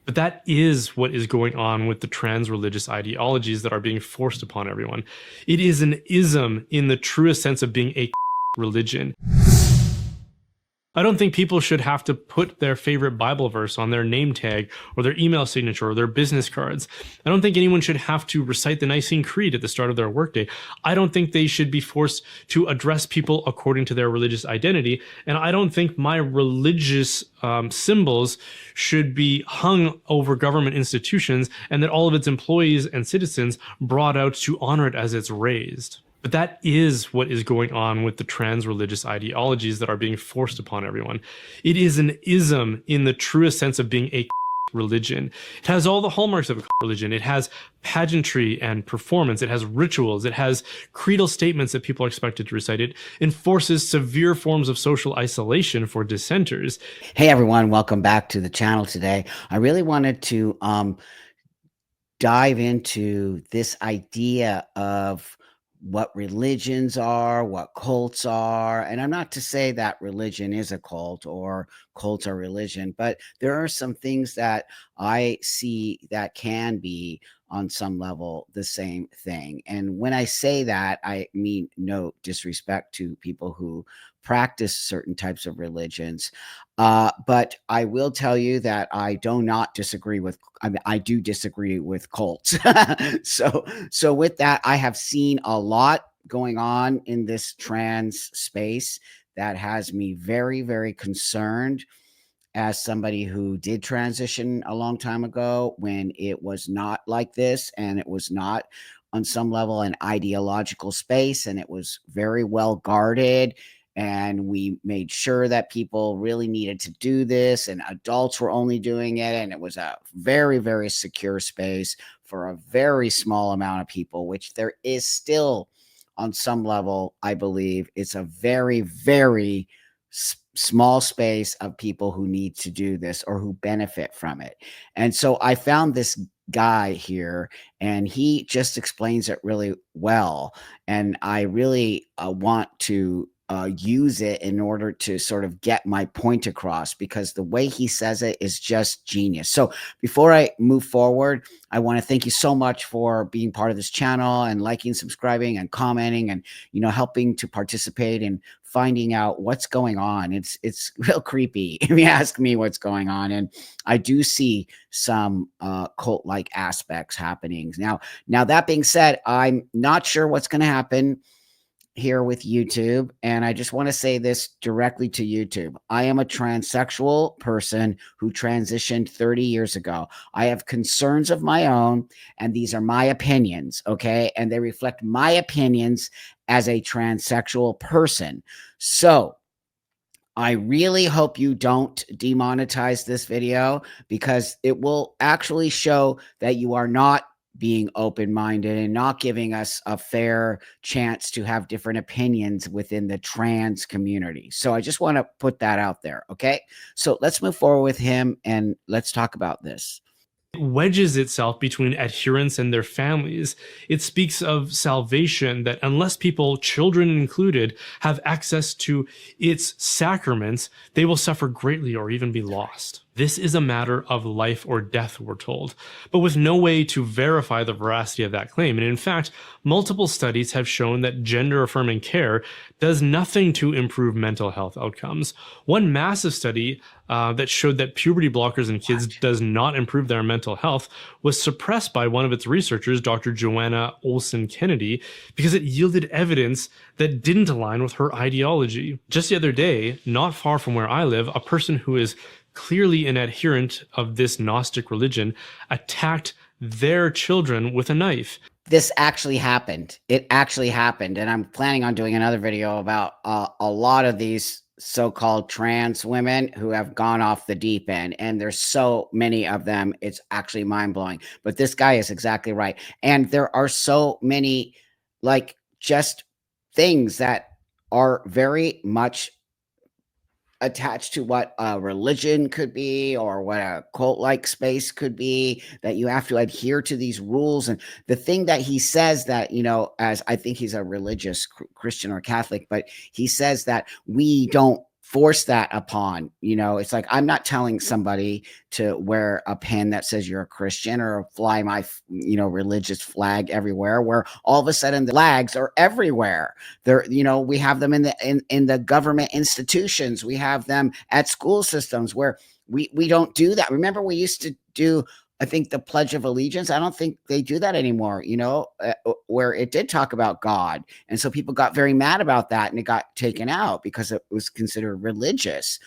But that is what is going on with the trans religious ideologies that are being forced upon everyone. It is an ism in the truest sense of being a religion. I don't think people should have to put their favorite Bible verse on their name tag or their email signature or their business cards. I don't think anyone should have to recite the Nicene Creed at the start of their workday. I don't think they should be forced to address people according to their religious identity. And I don't think my religious symbols should be hung over government institutions and that all of its employees and citizens brought out to honor it as it's raised. But that is what is going on with the trans religious ideologies that are being forced upon everyone. It is an ism in the truest sense of being a religion. It has all the hallmarks of a religion. It has pageantry and performance. It has rituals. It has creedal statements that people are expected to recite. It enforces severe forms of social isolation for dissenters. Hey everyone, welcome back to the channel today. I really wanted to dive into this idea of what religions are, what cults are. And I'm not to say that religion is a cult or cults are religion, but there are some things that I see that can be on some level the same thing. And when I say that, I mean no disrespect to people who practice certain types of religions. But I will tell you that I do not disagree with, I do disagree with cults. So with that, I have seen a lot going on in this trans space that has me very, very concerned as somebody who did transition a long time ago when it was not like this and it was not on some level an ideological space and it was very well guarded, and we made sure that people really needed to do this and adults were only doing it, and it was a very, very secure space for a very small amount of people, which there is still on some level. I believe it's a very, very small space of people who need to do this or who benefit from it. And so I found this guy here and he just explains it really well, and I really want to use it in order to sort of get my point across, because the way he says it is just genius. So before I move forward, I want to thank you so much for being part of this channel and liking, subscribing, and commenting, and helping to participate in finding out what's going on. It's real creepy if you ask me what's going on, and I do see some cult-like aspects happening now. That being said, I'm not sure what's going to happen here with YouTube, and I just want to say this directly to YouTube. I am a transsexual person who transitioned 30 years ago. I have concerns of my own, and these are my opinions, okay? And they reflect my opinions as a transsexual person. So I really hope you don't demonetize this video, because it will actually show that you are not being open-minded and not giving us a fair chance to have different opinions within the trans community. So I just want to put that out there. Okay. So let's move forward with him and let's talk about this. It wedges itself between adherents and their families. It speaks of salvation, that unless people, children included, have access to its sacraments, they will suffer greatly or even be lost. This is a matter of life or death, we're told, but with no way to verify the veracity of that claim. And in fact, multiple studies have shown that gender-affirming care does nothing to improve mental health outcomes. One massive study that showed that puberty blockers in kids does not improve their mental health was suppressed by one of its researchers, Dr. Joanna Olson Kennedy, because it yielded evidence that didn't align with her ideology. Just the other day, not far from where I live, a person who is clearly an adherent of this Gnostic religion attacked their children with a knife. This actually happened. It actually happened. And I'm planning on doing another video about a lot of these so-called trans women who have gone off the deep end. And there's so many of them. It's actually mind-blowing. But this guy is exactly right. And there are so many, like, just things that are very much attached to what a religion could be or what a cult-like space could be, that you have to adhere to these rules. And the thing that he says that, as I think he's a religious Christian or Catholic, but he says that we don't force that upon, it's like, I'm not telling somebody to wear a pin that says you're a Christian or fly my, religious flag everywhere, where all of a sudden the flags are everywhere. We have them in the government institutions. We have them at school systems where we don't do that. Remember, we used to do, I think, the Pledge of Allegiance. I don't think they do that anymore, where it did talk about God. And so people got very mad about that, and it got taken out because it was considered religious.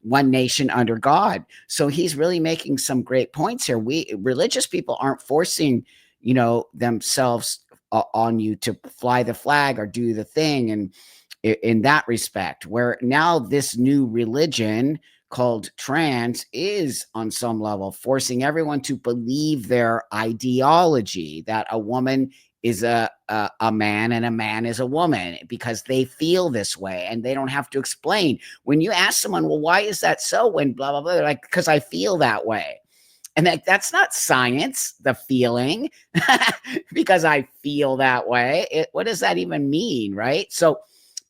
One nation under God. So he's really making some great points here. Religious people aren't forcing, themselves on you to fly the flag or do the thing. And in that respect, where now this new religion called trans is on some level forcing everyone to believe their ideology, that a woman is a man and a man is a woman, because they feel this way and they don't have to explain. When you ask someone, well, why is that so, when blah blah blah, they're like, because I feel that way. And that's not science, the feeling. Because I feel that way, what does that even mean, right? So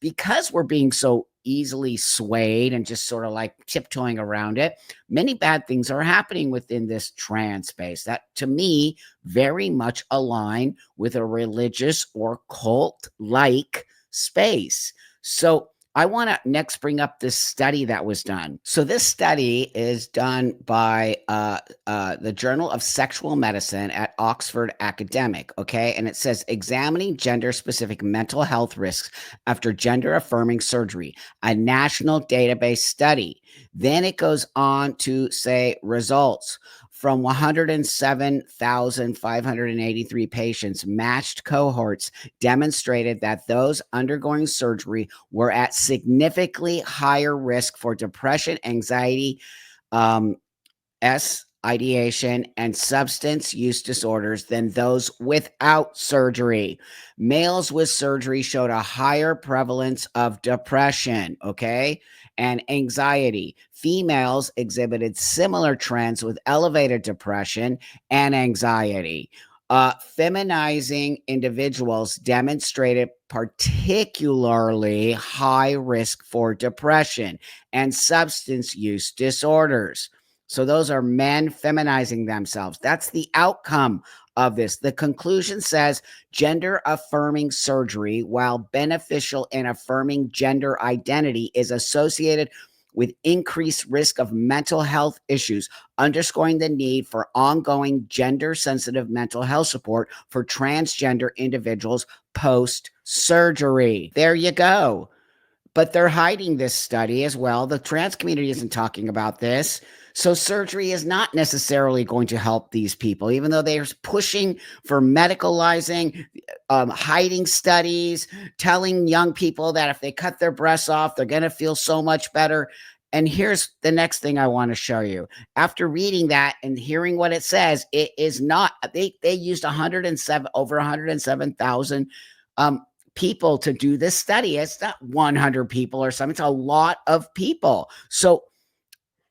because we're being so easily swayed and just sort of like tiptoeing around it, many bad things are happening within this trans space that, to me, very much align with a religious or cult-like space. So I want to next bring up this study that was done. So this study is done by the Journal of Sexual Medicine at Oxford Academic, okay? And it says, examining gender-specific mental health risks after gender-affirming surgery, a national database study. Then it goes on to say results. From 107,583 patients, matched cohorts demonstrated that those undergoing surgery were at significantly higher risk for depression, anxiety, ideation, and substance use disorders than those without surgery. Males with surgery showed a higher prevalence of depression, okay, and anxiety. Females exhibited similar trends with elevated depression and anxiety. Feminizing individuals demonstrated particularly high risk for depression and substance use disorders. So those are men feminizing themselves. That's the outcome of this. The conclusion says gender affirming surgery, while beneficial in affirming gender identity, is associated with increased risk of mental health issues, underscoring the need for ongoing gender-sensitive mental health support for transgender individuals post-surgery. There you go. But they're hiding this study as well. The trans community isn't talking about this. So surgery is not necessarily going to help these people, even though they're pushing for medicalizing, hiding studies, telling young people that if they cut their breasts off, they're going to feel so much better. And here's the next thing I want to show you. After reading that and hearing what it says, it is not, they used over 107,000 people to do this study. It's not 100 people or something. It's a lot of people. So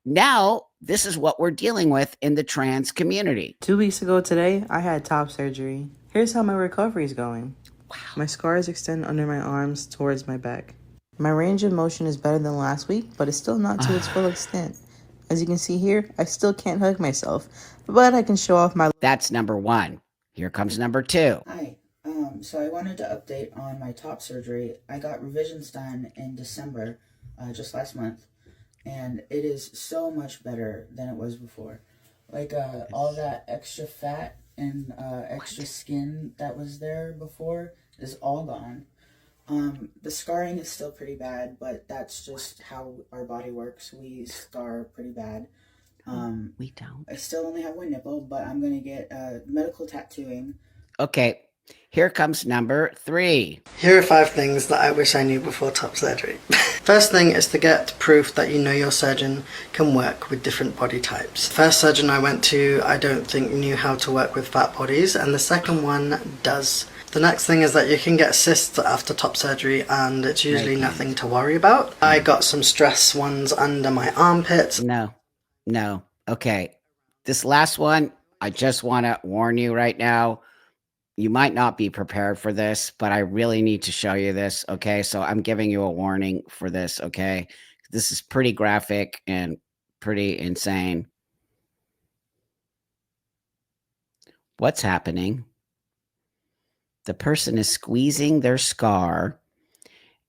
now this is what we're dealing with in the trans community. 2 weeks ago today, I had top surgery. Here's how my recovery is going. Wow. My scars extend under my arms towards my back. My range of motion is better than last week, but it's still not to its full extent. As you can see here, I still can't hug myself, but I can show off my... That's number one. Here comes number two. Hi. So I wanted to update on my top surgery. I got revisions done in December, just last month, and it is so much better than it was before. Like, all that extra fat and extra skin that was there before is all gone. The scarring is still pretty bad, but that's just how our body works. We scar pretty bad. We don't. I still only have one nipple, but I'm going to get medical tattooing. Okay, here comes number three. Here are 5 things that I wish I knew before top surgery. First thing is to get proof that you know your surgeon can work with different body types. First surgeon I went to, I don't think knew how to work with fat bodies, and the second one does. The next thing is that you can get cysts after top surgery, and it's usually nothing to worry about. I got some stress ones under my armpits. No. Okay. This last one, I just want to warn you right now. You might not be prepared for this, but I really need to show you this, okay? So I'm giving you a warning for this, okay? This is pretty graphic and pretty insane. What's happening? The person is squeezing their scar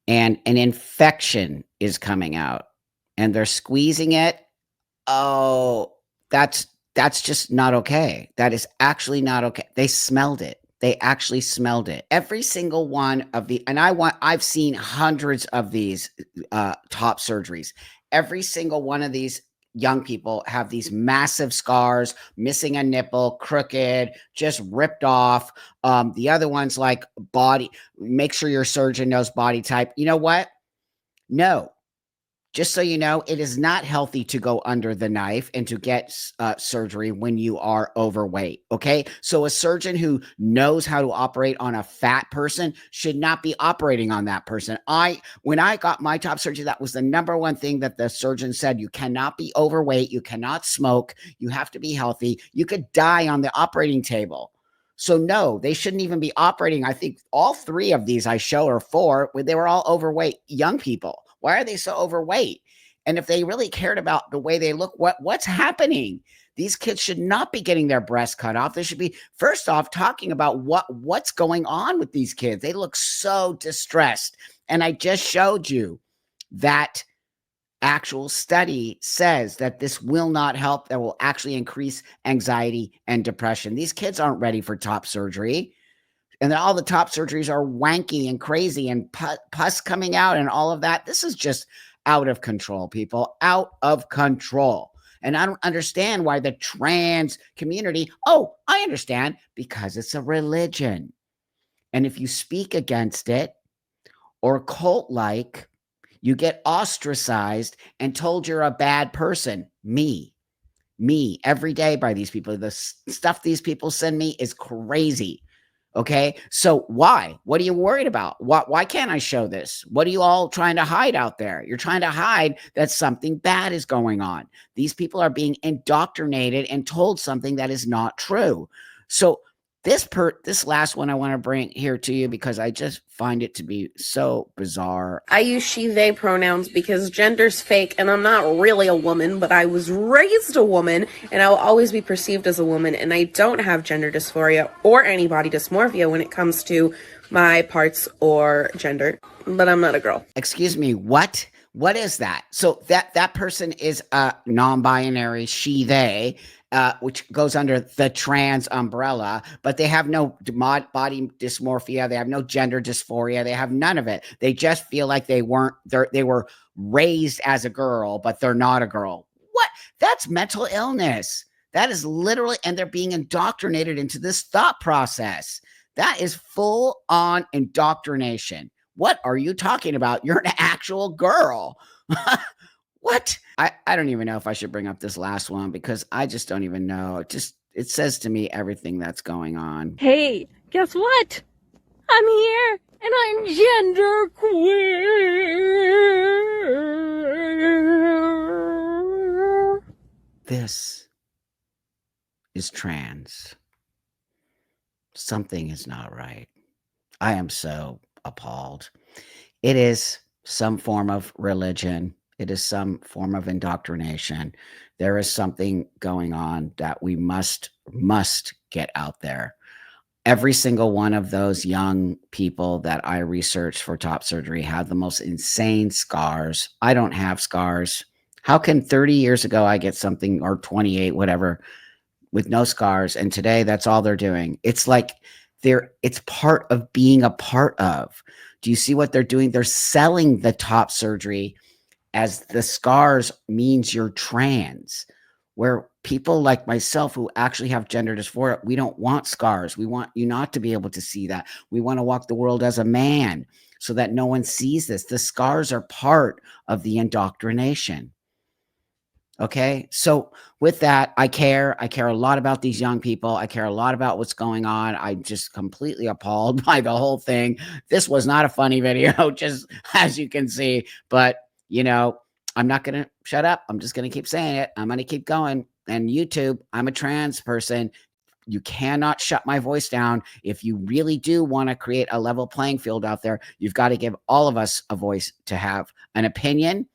and an infection is coming out and they're squeezing it. Oh, that's just not okay. That is actually not okay. They smelled it. They actually smelled it. Every single one of I've seen hundreds of these top surgeries. Every single one of these young people have these massive scars, missing a nipple, crooked, just ripped off. The other one's like body. Make sure your surgeon knows body type. You know what? No, just so you know, it is not healthy to go under the knife and to get surgery when you are overweight. Okay. So a surgeon who knows how to operate on a fat person should not be operating on that person. When I got my top surgery, that was the number one thing that the surgeon said. You cannot be overweight. You cannot smoke. You have to be healthy. You could die on the operating table. So no, they shouldn't even be operating. I think all three of these I show or four, they were all overweight young people. Why are they so overweight? And if they really cared about the way they look, what's happening? These kids should not be getting their breasts cut off. They should be, first off, talking about what's going on with these kids. They look so distressed. And I just showed you that actual study says that this will not help. That will actually increase anxiety and depression. These kids aren't ready for top surgery. And then all the top surgeries are wanky and crazy and pus coming out and all of that. This is just out of control, people, out of control. And I don't understand why the trans community, I understand, because it's a religion. And if you speak against it or cult-like, you get ostracized and told you're a bad person. Me every day by these people. The stuff these people send me is crazy. Okay. So why? What are you worried about? Why can't I show this? What are you all trying to hide out there? You're trying to hide that something bad is going on. These people are being indoctrinated and told something that is not true. So this last one I want to bring here to you because I just find it to be so bizarre. I use she, they pronouns because gender's fake and I'm not really a woman, but I was raised a woman and I will always be perceived as a woman, and I don't have gender dysphoria or any body dysmorphia when it comes to my parts or gender, but I'm not a girl. Excuse me, what? What is that? So that person is a non-binary she, they, which goes under the trans umbrella, but they have no body dysmorphia. They have no gender dysphoria. They have none of it. They just feel like they were raised as a girl, but they're not a girl. What? That's mental illness. That is literally, and they're being indoctrinated into this thought process. That is full on indoctrination. What are you talking about? You're an actual girl. What? I don't even know if I should bring up this last one because I just don't even know. It says to me everything that's going on. Hey, guess what? I'm here and I'm gender queer. This is trans. Something is not right. I am so appalled. It is some form of religion. It is some form of indoctrination. There is something going on that we must get out there. Every single one of those young people that I researched for top surgery had the most insane scars. I don't have scars. How can 30 years ago I get something, or 28, whatever, with no scars, and today that's all they're doing? It's like it's part of being a part of. Do you see what they're doing? They're selling the top surgery as the scars means you're trans, where people like myself who actually have gender dysphoria, we don't want scars. We want you not to be able to see that. We want to walk the world as a man so that no one sees this. The scars are part of the indoctrination. Okay. So with that, I care a lot about these young people. I care a lot about what's going on. I'm just completely appalled by the whole thing. This was not a funny video, just as you can see, but I'm not going to shut up. I'm just going to keep saying it. I'm going to keep going. And YouTube, I'm a trans person. You cannot shut my voice down. If you really do want to create a level playing field out there, you've got to give all of us a voice to have an opinion,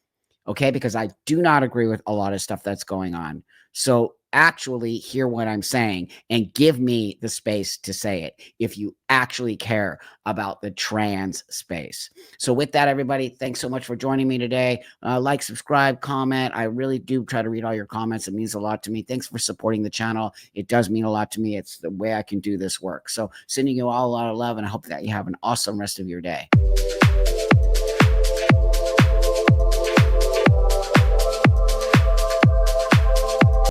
okay? Because I do not agree with a lot of stuff that's going on. So actually hear what I'm saying and give me the space to say it if you actually care about the trans space. So with that, everybody, thanks so much for joining me today. Like, subscribe, comment. I really do try to read all your comments. It means a lot to me. Thanks for supporting the channel. It does mean a lot to me. It's the way I can do this work. So sending you all a lot of love, and I hope that you have an awesome rest of your day.